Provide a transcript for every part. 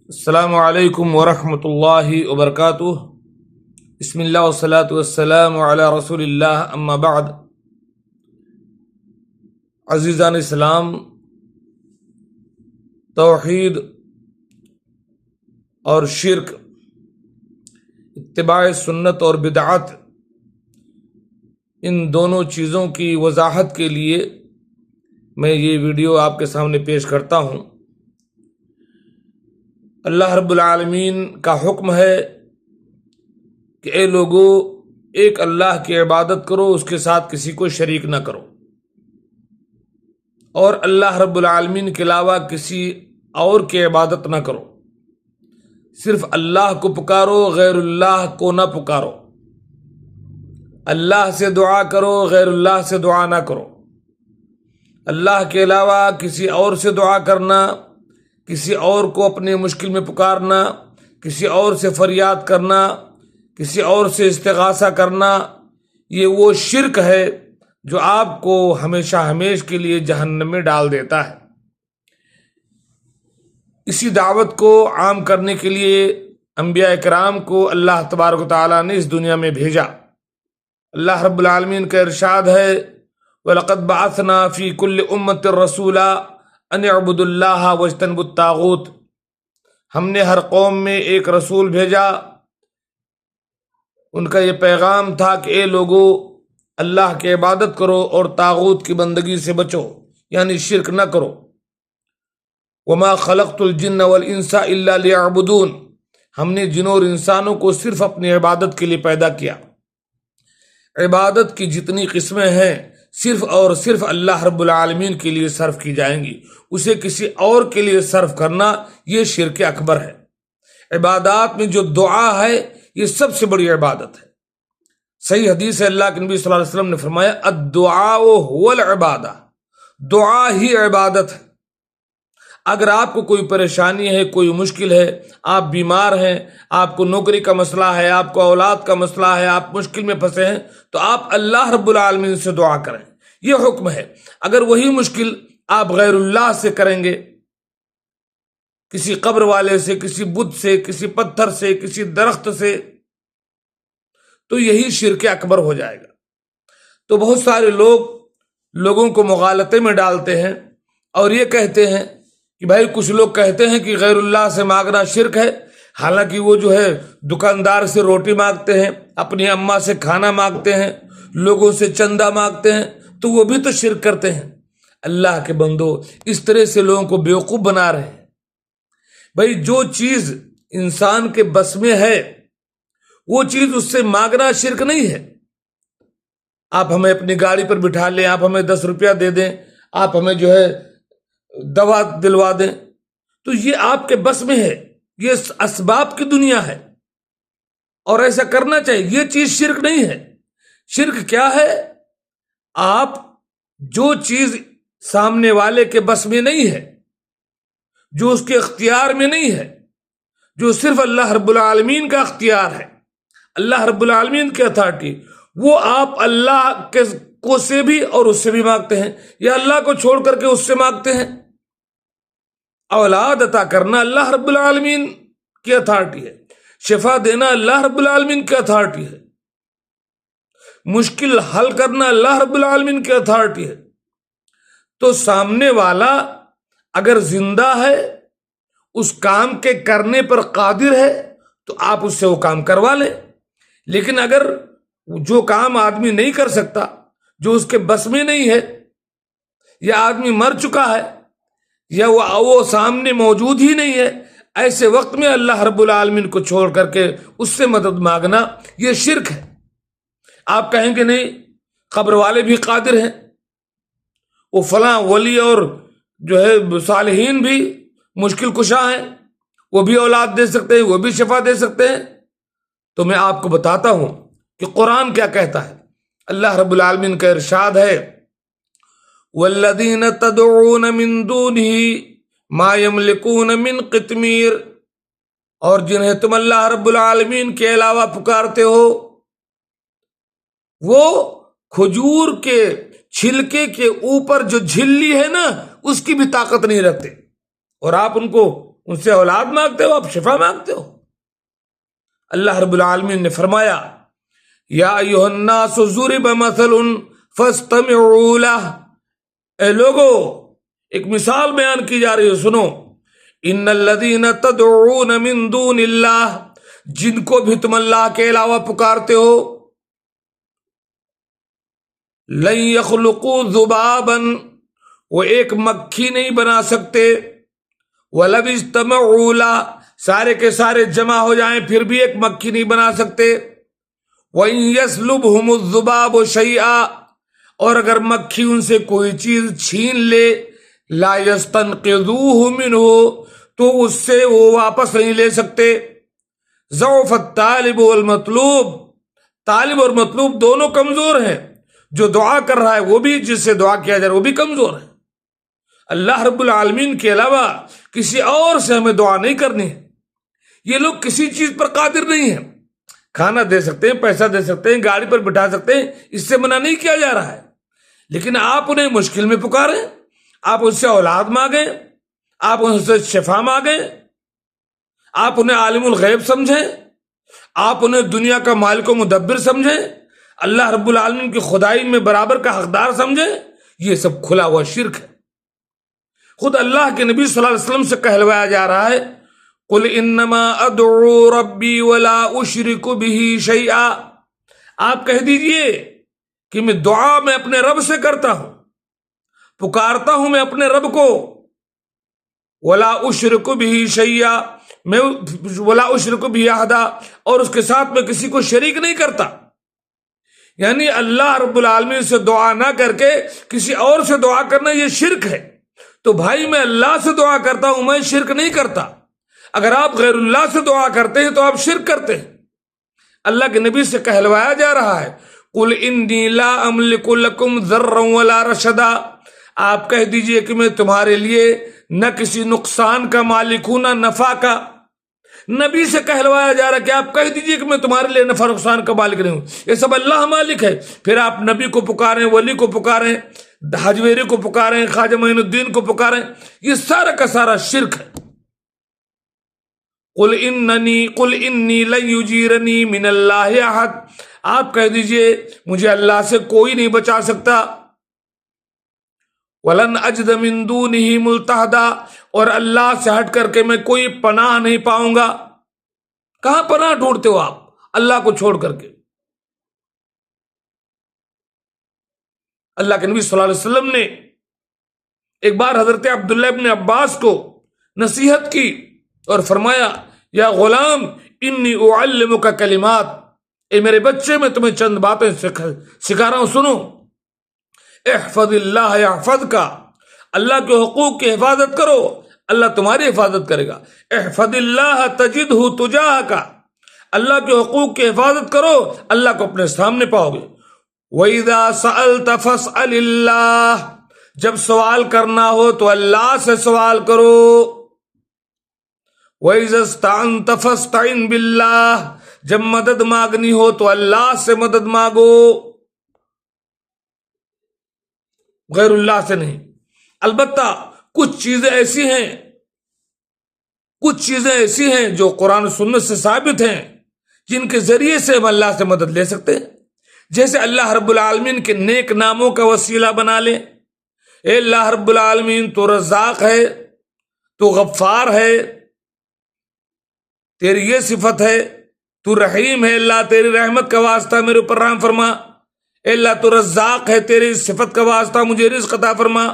السلام علیکم ورحمۃ اللہ وبرکاتہ۔ بسم اللہ والصلاة والسلام علی رسول اللہ، اما بعد۔ عزیزان اسلام، توحید اور شرک، اتباع سنت اور بدعت، ان دونوں چیزوں کی وضاحت کے لیے میں یہ ویڈیو آپ کے سامنے پیش کرتا ہوں۔ اللہ رب العالمین کا حکم ہے کہ اے لوگو، ایک اللہ کی عبادت کرو، اس کے ساتھ کسی کو شریک نہ کرو، اور اللہ رب العالمین کے علاوہ کسی اور کی عبادت نہ کرو۔ صرف اللہ کو پکارو، غیر اللہ کو نہ پکارو۔ اللہ سے دعا کرو، غیر اللہ سے دعا نہ کرو۔ اللہ کے علاوہ کسی اور سے دعا کرنا، کسی اور کو اپنے مشکل میں پکارنا، کسی اور سے فریاد کرنا، کسی اور سے استغاثہ کرنا، یہ وہ شرک ہے جو آپ کو ہمیشہ ہمیشہ کے لیے جہنم میں ڈال دیتا ہے۔ اسی دعوت کو عام کرنے کے لیے انبیاء کرام کو اللہ تبارک و تعالیٰ نے اس دنیا میں بھیجا۔ اللہ رب العالمین کا ارشاد ہے، وَلَقَدْ بَعَثْنَا فِي كُلِّ أُمَّةٍ رَسُولًا أَنِ اعْبُدُوا اللَّهَ وَاجْتَنِبُوا الطَّاغُوتَ۔ ہم نے ہر قوم میں ایک رسول بھیجا، ان کا یہ پیغام تھا کہ اے لوگو، اللہ کی عبادت کرو اور طاغوت کی بندگی سے بچو، یعنی شرک نہ کرو۔ وَمَا خَلَقْتُ الْجِنَّ وَالْإِنسَ إِلَّا لِيَعْبُدُونَ۔ ہم نے جنوں اور انسانوں کو صرف اپنی عبادت کے لیے پیدا کیا۔ عبادت کی جتنی قسمیں ہیں صرف اور صرف اللہ رب العالمین کے لیے صرف کی جائیں گی، اسے کسی اور کے لیے صرف کرنا یہ شرک اکبر ہے۔ عبادات میں جو دعا ہے یہ سب سے بڑی عبادت ہے۔ صحیح حدیث ہے، اللہ کے نبی صلی اللہ علیہ وسلم نے فرمایا، الدعاء هو العبادہ، دعا ہی عبادت ہے۔ اگر آپ کو کوئی پریشانی ہے، کوئی مشکل ہے، آپ بیمار ہیں، آپ کو نوکری کا مسئلہ ہے، آپ کو اولاد کا مسئلہ ہے، آپ مشکل میں پھنسے ہیں، تو آپ اللہ رب العالمین سے دعا کریں، یہ حکم ہے۔ اگر وہی مشکل آپ غیر اللہ سے کریں گے، کسی قبر والے سے، کسی بت سے، کسی پتھر سے، کسی درخت سے، تو یہی شرک اکبر ہو جائے گا۔ تو بہت سارے لوگوں کو مغالطے میں ڈالتے ہیں اور یہ کہتے ہیں کہ بھائی، کچھ لوگ کہتے ہیں کہ غیر اللہ سے مانگنا شرک ہے، حالانکہ وہ جو ہے دکاندار سے روٹی مانگتے ہیں، اپنی اماں سے کھانا مانگتے ہیں، لوگوں سے چندہ مانگتے ہیں، تو وہ بھی تو شرک کرتے ہیں۔ اللہ کے بندو، اس طرح سے لوگوں کو بیوقوف بنا رہے ہیں۔ بھائی، جو چیز انسان کے بس میں ہے وہ چیز اس سے مانگنا شرک نہیں ہے۔ آپ ہمیں اپنی گاڑی پر بٹھا لیں، آپ ہمیں 10 روپیہ دے دیں، آپ ہمیں جو ہے دوا دلوا دیں، تو یہ آپ کے بس میں ہے، یہ اسباب کی دنیا ہے اور ایسا کرنا چاہیے۔ یہ چیز شرک نہیں ہے۔ شرک کیا ہے؟ آپ جو چیز سامنے والے کے بس میں نہیں ہے، جو اس کے اختیار میں نہیں ہے، جو صرف اللہ رب العالمین کا اختیار ہے، اللہ رب العالمین کی اتھارٹی، وہ آپ اللہ کو سے بھی اور اس سے بھی مانگتے ہیں، یا اللہ کو چھوڑ کر کے اس سے مانگتے ہیں۔ اولاد عطا کرنا اللہ رب العالمین کی اتھارٹی ہے، شفا دینا اللہ رب العالمین کی اتھارٹی ہے، مشکل حل کرنا اللہ رب العالمین کی اتھارٹی ہے۔ تو سامنے والا اگر زندہ ہے، اس کام کے کرنے پر قادر ہے، تو آپ اس سے وہ کام کروا لیں۔ لیکن اگر جو کام آدمی نہیں کر سکتا، جو اس کے بس میں نہیں ہے، یا آدمی مر چکا ہے، یا وہ سامنے موجود ہی نہیں ہے، ایسے وقت میں اللہ رب العالمین کو چھوڑ کر کے اس سے مدد مانگنا یہ شرک ہے۔ آپ کہیں گے نہیں، قبر والے بھی قادر ہیں، وہ فلاں ولی اور جو ہے صالحین بھی مشکل کشا ہیں، وہ بھی اولاد دے سکتے ہیں، وہ بھی شفا دے سکتے ہیں۔ تو میں آپ کو بتاتا ہوں کہ قرآن کیا کہتا ہے۔ اللہ رب العالمین کا ارشاد ہے، وَالَّذِينَ تَدْعُونَ مِن دُونِهِ مَا يَمْلِكُونَ مِن قِطْمِيرٍ، اور جنہیں تم اللہ رب العالمین کے علاوہ پکارتے ہو، وہ کھجور کے چھلکے کے اوپر جو جھلی ہے نا، اس کی بھی طاقت نہیں رکھتے، اور آپ ان کو ان سے اولاد مانگتے ہو، آپ شفا مانگتے ہو؟ اللہ رب العالمین نے فرمایا یا ایھا الناس ضرب مثل فاستمعوا لہ، اے لوگو ایک مثال بیان کی جا رہی ہے، سنو. ان الذین تدعون من دون اللہ، جن کو بھی تم اللہ کے علاوہ پکارتے ہو، لن یخلقوا ذبابا، وہ ایک مکھی نہیں بنا سکتے، وَلَوِ اجْتَمَعُوا لَهُ، سارے کے سارے جمع ہو جائیں پھر بھی ایک مکھی نہیں بنا سکتے. وَإِن يَسْلُبْهُمُ الذُّبَابُ شَيْئًا، اور اگر مکھی ان سے کوئی چیز چھین لے، لَا يَسْتَنْقِذُوهُ مِنْهُ، تو اس سے وہ واپس نہیں لے سکتے. ضعف الطالب والمطلوب، طالب اور مطلوب دونوں کمزور ہیں. جو دعا کر رہا ہے وہ بھی، جس سے دعا کیا جا رہا ہے وہ بھی کمزور ہے. اللہ رب العالمین کے علاوہ کسی اور سے ہمیں دعا نہیں کرنی ہے. یہ لوگ کسی چیز پر قادر نہیں ہیں. کھانا دے سکتے ہیں، پیسہ دے سکتے ہیں، گاڑی پر بٹھا سکتے ہیں، اس سے منع نہیں کیا جا رہا ہے. لیکن آپ انہیں مشکل میں پکاریں، آپ ان سے اولاد مانگیں، آپ ان سے شفا مانگیں، آپ انہیں عالم الغیب سمجھیں، آپ انہیں دنیا کا مالک و مدبر سمجھیں، اللہ رب العالمین کی خدائی میں برابر کا حقدار سمجھیں. یہ سب کھلا ہوا شرک ہے. خود اللہ کے نبی صلی اللہ علیہ وسلم سے کہلوایا جا رہا ہے قل انما ادعو ربی ولا اشرک بہ شیئا، آپ کہہ دیجئے کہ میں دعا میں اپنے رب سے کرتا ہوں، پکارتا ہوں میں اپنے رب کو، ولا اشرک بہ شیئا، میں ولا اشرک بہ احدا، اور اس کے ساتھ میں کسی کو شریک نہیں کرتا. یعنی اللہ رب العالمین سے دعا نہ کر کے کسی اور سے دعا کرنا یہ شرک ہے. تو بھائی میں اللہ سے دعا کرتا ہوں، میں شرک نہیں کرتا. اگر آپ غیر اللہ سے دعا کرتے ہیں تو آپ شرک کرتے ہیں. اللہ کے نبی سے کہلوایا جا رہا ہے قل انی لا املک لکم ضرا ولا رشدا، آپ کہہ دیجئے کہ میں تمہارے لیے نہ کسی نقصان کا مالک ہوں نہ نفع کا. نبی سے کہلوایا جا رہا ہے کہ آپ کہہ دیجئے کہ میں تمہارے لیے نفع نقصان کا مالک نہیں ہوں، یہ سب اللہ مالک ہے. پھر آپ نبی کو پکاریں، ولی کو پکاریں، حجویری کو پکاریں، خواجہ معین الدین کو پکاریں، یہ سارا کا سارا شرک ہے. قل انی لن یجیرنی من اللہ احد، آپ کہہ دیجئے مجھے اللہ سے کوئی نہیں بچا سکتا. ولن اجد من دونہ ملتحدا، اور اللہ سے ہٹ کر کے میں کوئی پناہ نہیں پاؤں گا. کہاں پناہ ڈھونڈتے ہو آپ اللہ کو چھوڑ کر کے؟ اللہ کے نبی صلی اللہ علیہ وسلم نے ایک بار حضرت عبداللہ ابن عباس کو نصیحت کی اور فرمایا یا غلام انی اعلمک کلمات، اے میرے بچے میں تمہیں چند باتیں سکھا رہا ہوں، سنو. احفظ اللہ یحفظک، اللہ کے حقوق کی حفاظت کرو، اللہ تمہاری حفاظت کرے گا. احفظ اللہ تجدہ تجاہک، اللہ کے حقوق کی حفاظت کرو، اللہ کو اپنے سامنے پاؤ گے. وَإِذَا سَأَلْتَ فَاسْأَلِ اللَّهِ، جب سوال کرنا ہو تو اللہ سے سوال کرو. وَإِذَا اسْتَعَنْتَ فَاسْتَعِنْ بِاللَّهِ، جب مدد مانگنی ہو تو اللہ سے مدد مانگو، غیر اللہ سے نہیں. البتہ کچھ چیزیں ایسی ہیں جو قرآن و سنت سے ثابت ہیں، جن کے ذریعے سے ہم اللہ سے مدد لے سکتے ہیں. جیسے اللہ رب العالمین کے نیک ناموں کا وسیلہ بنا لیں. اے اللہ رب العالمین تو رزاق ہے، تو غفار ہے، تیری یہ صفت ہے، تو رحیم ہے، اللہ تیری رحمت کا واسطہ میرے اوپر رحم فرما. اے اللہ تو رزاق ہے، تیری صفت کا واسطہ مجھے رزق عطا فرما.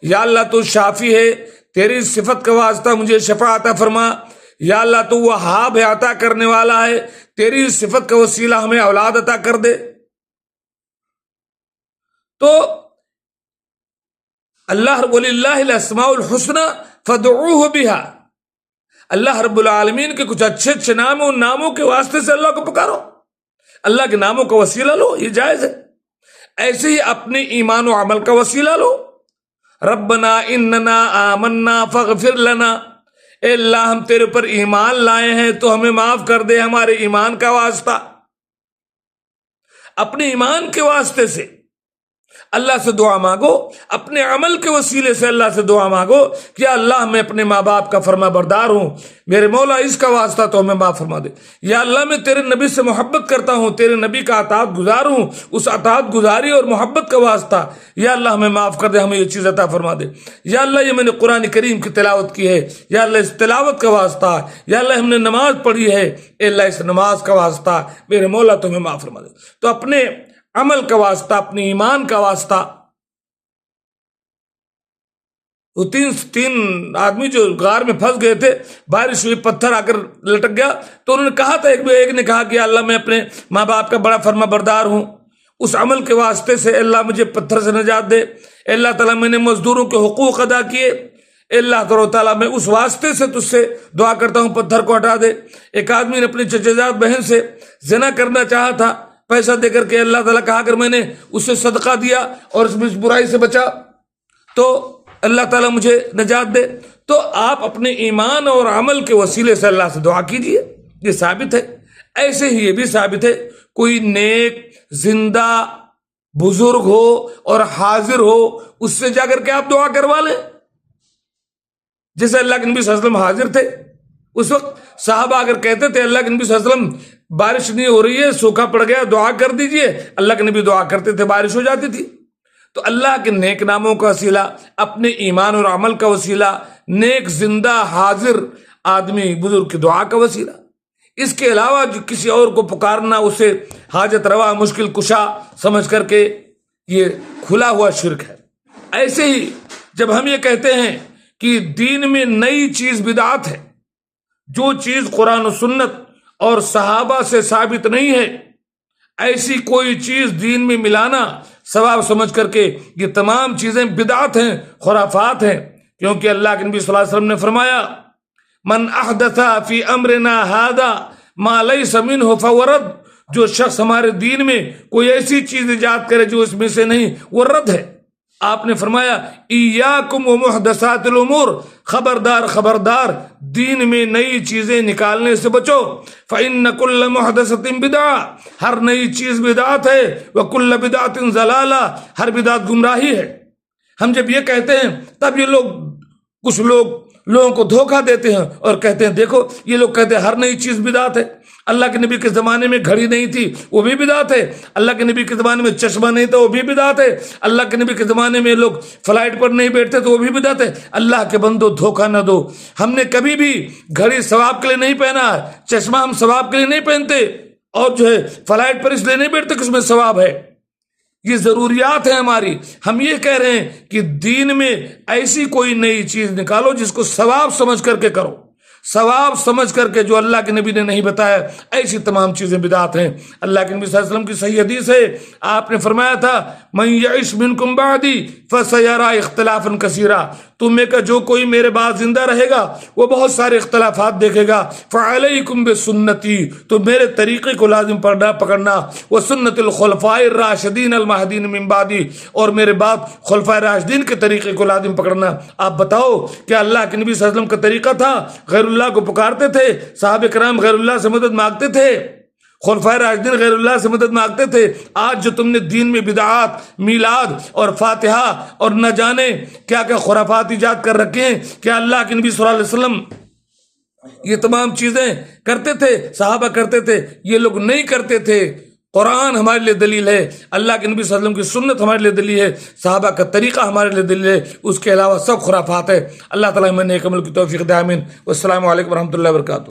یا اللہ تو شافی ہے، تیری صفت کا واسطہ مجھے شفا عطا فرما. یا اللہ تو وہاب ہے، عطا کرنے والا ہے، تیری صفت کا وسیلہ ہمیں اولاد عطا کر دے. تو اللہ وَلِلَّهِ الْأَسْمَاءُ الْحُسْنَى فَادْعُوهُ بِهَا، اللہ رب العالمین کے کچھ اچھے اچھے نام، ان ناموں کے واسطے سے اللہ کو پکارو، اللہ کے ناموں کا وسیلہ لو، یہ جائز ہے. ایسے ہی اپنے ایمان و عمل کا وسیلہ لو. ربنا اننا آمنا فاغفر لنا، اے اللہ ہم تیرے پر ایمان لائے ہیں تو ہمیں معاف کر دے، ہمارے ایمان کا واسطہ. اپنے ایمان کے واسطے سے اللہ سے دعا مانگو، اپنے عمل کے وسیلے سے اللہ سے دعا مانگو کہ یا اللہ میں اپنے ماں باپ کا فرما بردار ہوں، میرے مولا اس کا واسطہ تو ہمیں معاف فرما دے۔ یا اللہ میں تیرے نبی سے محبت کرتا ہوں، تیرے نبی کا اطاعت گزار ہوں، اس اطاعت گزاری اور محبت کا واسطہ یا اللہ ہمیں معاف کر دے، ہمیں یہ چیز عطا فرما دے۔ یا اللہ یہ میں نے قرآن کریم کی تلاوت کی ہے، یا اللہ اس تلاوت کا واسطہ، یا اللہ ہم نے نماز پڑھی ہے، اے اللہ اس نماز کا واسطہ میرے مولا تو ہمیں معاف فرما دے۔ تو اپنے عمل کا واسطہ، اپنے ایمان کا واسطہ، وہ تین آدمی جو غار میں پھنس گئے تھے، بارش ہوئی، پتھر آ کر لٹک گیا، تو انہوں نے کہا تھا، ایک نے کہا کہ اللہ میں اپنے ماں باپ کا بڑا فرما بردار ہوں، اس عمل کے واسطے سے اللہ مجھے پتھر سے نجات دے، اللہ تعالیٰ میں نے مزدوروں کے حقوق ادا کیے، اللہ تعالیٰ میں اس واسطے سے تجھ سے دعا کرتا ہوں پتھر کو ہٹا دے۔ ایک آدمی نے اپنی چچیزاد بہن سے زنا کرنا چاہا تھا، پیسہ دے کر کے، اللہ تعالیٰ کہا کر میں نے اسے صدقہ دیا اور اس برائی سے بچا تو اللہ تعالیٰ مجھے نجات دے۔ تو آپ اپنے ایمان اور عمل کے وسیلے سے اللہ سے دعا کیجئے، یہ ثابت ہے۔ ایسے ہی یہ بھی ثابت ہے، کوئی نیک زندہ بزرگ ہو اور حاضر ہو، اس سے جا کر کے آپ دعا کروا لیں۔ جیسے اللہ کے نبی صلی اللہ علیہ وسلم حاضر تھے، اس وقت صحابہ اگر کہتے تھے اللہ کے نبی صلی اللہ علیہ وسلم بارش نہیں ہو رہی ہے، سوکھا پڑ گیا، دعا کر دیجئے، اللہ کے نبی دعا کرتے تھے، بارش ہو جاتی تھی۔ تو اللہ کے نیک ناموں کا وسیلہ، اپنے ایمان اور عمل کا وسیلہ، نیک زندہ حاضر آدمی بزرگ کی دعا کا وسیلہ، اس کے علاوہ جو کسی اور کو پکارنا، اسے حاجت روا مشکل کشا سمجھ کر کے، یہ کھلا ہوا شرک ہے۔ ایسے ہی جب ہم یہ کہتے ہیں کہ دین میں نئی چیز بدعت ہے، جو چیز قرآن و سنت اور صحابہ سے ثابت نہیں ہے، ایسی کوئی چیز دین میں ملانا ثواب سمجھ کر کے، یہ تمام چیزیں بدعت ہیں، خرافات ہیں، کیونکہ اللہ کے نبی صلی اللہ علیہ وسلم نے فرمایا من احدث فی امرنا ھذا ما لیس منہ فہو رد، جو شخص ہمارے دین میں کوئی ایسی چیز ایجاد کرے جو اس میں سے نہیں، وہ رد ہے۔ آپ نے فرمایا ایاکم ومحدثات الامور، خبردار خبردار دین میں نئی چیزیں نکالنے سے بچو، فإن كل محدثۃ بدعہ، ہر نئی چیز بدعت ہے، وکل بدعۃ ضلالہ، ہر بدعت گمراہی ہے۔ ہم جب یہ کہتے ہیں تب یہ کچھ لوگوں کو دھوکہ دیتے ہیں اور کہتے ہیں دیکھو یہ لوگ کہتے ہیں ہر نئی چیز بدعت ہے۔ اللہ کے نبی کے زمانے میں گھڑی نہیں تھی، وہ بھی بدعت ہے۔ اللہ کے نبی کے زمانے میں چشمہ نہیں تھا، وہ بھی بدعت ہے۔ اللہ کے نبی کے زمانے میں لوگ فلائٹ پر نہیں بیٹھتے تو وہ بھی بدعت ہے۔ اللہ کے بندو دھوکہ نہ دو، ہم نے کبھی بھی گھڑی ثواب کے لیے نہیں پہنا، چشمہ ہم ثواب کے لیے نہیں پہنتے، اور جو ہے فلائٹ پر اس لیے نہیں بیٹھتے کہ اس میں ثواب ہے۔ یہ ضروریات ہیں ہماری۔ ہم یہ کہہ رہے ہیں کہ دین میں ایسی کوئی نئی چیز نکالو جس کو ثواب سمجھ کر کے کرو، ثواب سمجھ کر کے، جو اللہ کے نبی نے نہیں بتایا، ایسی تمام چیزیں بدعت ہیں۔ اللہ کے نبی صلی اللہ علیہ وسلم کی صحیح حدیث ہے، آپ نے فرمایا تھا من یعش منکم بعدی فسیرى اختلافا کثیرا، تم میں کا جو کوئی میرے بعد زندہ رہے گا وہ بہت سارے اختلافات دیکھے گا، فعلیکم بسنتی، تو میرے طریقے کو لازم پکڑنا، وسنت الخلفاء الراشدین المہدین من بعدی، اور میرے بعد خلفاء راشدین کے طریقے کو لازم پکڑنا۔ آپ بتاؤ کیا اللہ کے نبی صلی اللہ علیہ وسلم کا طریقہ تھا غیر اللہ کو پکارتے تھے، صحابہ کرام غیر اللہ سے مدد مانگتے تھے، خلفائے راشدین غیر اللہ سے مدد مانگتے تھے؟ آج جو تم نے دین میں بدعات، میلاد اور فاتحہ اور نہ جانے کیا کیا خرافات ایجاد کر رکھے ہیں، کیا اللہ کے نبی صلی اللہ علیہ وسلم یہ تمام چیزیں کرتے تھے؟ صحابہ کرتے تھے، یہ لوگ نہیں کرتے تھے۔ قرآن ہمارے لیے دلیل ہے، اللہ کے نبی صلی اللہ علیہ وسلم کی سنت ہمارے لیے دلیل ہے، صحابہ کا طریقہ ہمارے لیے دلیل ہے، اس کے علاوہ سب خرافات ہے۔ اللہ تعالیٰ ہمیں نیک عمل کی توفیق دے، آمین۔ والسلام علیکم ورحمۃ اللہ وبرکاتہ۔